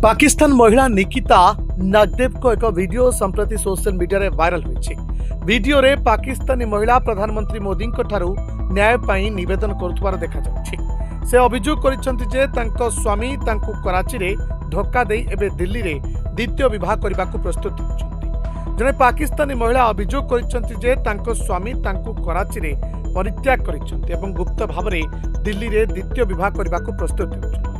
पाकिस्तान महिला निकिता नागदेव को एक वीडियो संप्रति सोशल मीडिया रे वायरल होइछि। वीडियो रे पाकिस्तानी महिला प्रधानमंत्री मोदी ठारू न्याय पाई निवेदन करुथबार देखा जाउछि। से अभियोग करिसंति जे तांको स्वामी तांको कराची रे धोखा देई एबे दिल्ली रे द्वितीय विवाह करबा को प्रस्तुत होछंती। जने पाकिस्तानी महिला अभियोग करिसंति जे तांको स्वामी तांको कराची रे परित्याग करिसंति एवं गुप्त भाव रे दिल्ली रे द्वितीय विवाह करबा को प्रस्तुत होछंती।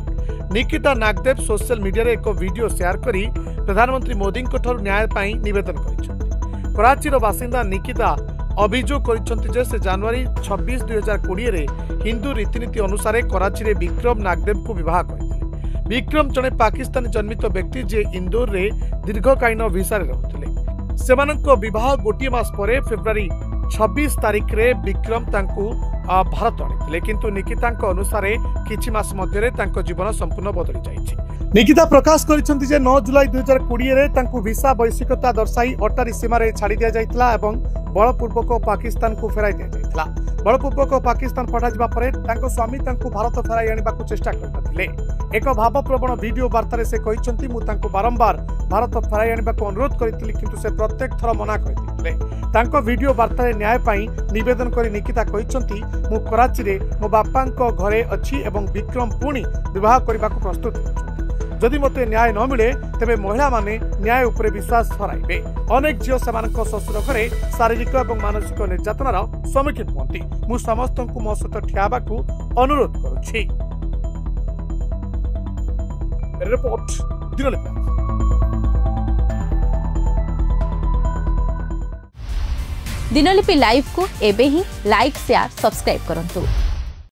निकिता नागदेव सोशल मीडिया रे एक वीडियो शेयर करी प्रधानमंत्री मोदी ठारू न्याय पाई निवेदन करिसंती। कराची रो बासिंदा निकिता अभियोग करिसंति जे से जनवरी 26 2020 रे हिंदू रीतिनीति अनुसार कराची रे विक्रम नागदेव को विवाह करथिले। विक्रम जने पाकिस्तानी जन्मित व्यक्ति जे इंदौर रे दीर्घकालीन वीसा रे रहउथिले। सेमानक विवाह गोटिए मास परे फेब्रुआरी 26 तारिख रे विक्रम तांकु भारत आनिथिले, किंतु निकितांक अनुसार किछि मास मध्यरे तांको जीवन संपूर्ण बदली जाइछि। निकिता प्रकाश करिसंति जे 9 जुलाई 2020 रे तांकु वीसा वैश्विकता दर्शाई अटारी सीमा रे छाड़ी दिया जाइतला एवं बलपूर्वक पाकिस्तान को फेराई दिया जाइतला। बलपूर्वक पाकिस्तान पठा जिबा परे तांको स्वामी तांको भारत फेराई आनिबा को चेष्टा करथिले। एक भावप्रवण वीडियो वार्ता रे से कहिसंति मु तांको बारंबार भारत फेराई आनिबा को अनुरोध करितली, किंतु से प्रत्येक थर मना करथिले। तांको वीडियो वार्ता रे न्याय पाई निवेदन करी निकिता कहिसंति मु कराची रे मो बापांको घरे अछि एवं विक्रम पुणी विवाह करबा को प्रस्तुत अछि। जदि मते न्याय न मिले तेबे महिला माने न्याय उपरे विश्वास हराइबे। अनेक झियो सेमानक ससुर घरे शारीरिक और मानसिक निर्यातनार सम्मुखीन होती। मु समस्तंकु मो सहित ठियाबा को अनुरोध करूछि। रिपोर्ट दिनलिपि। दिनलिपि लाइव को एबे ही लाइक शेयर सब्सक्राइब करंतु।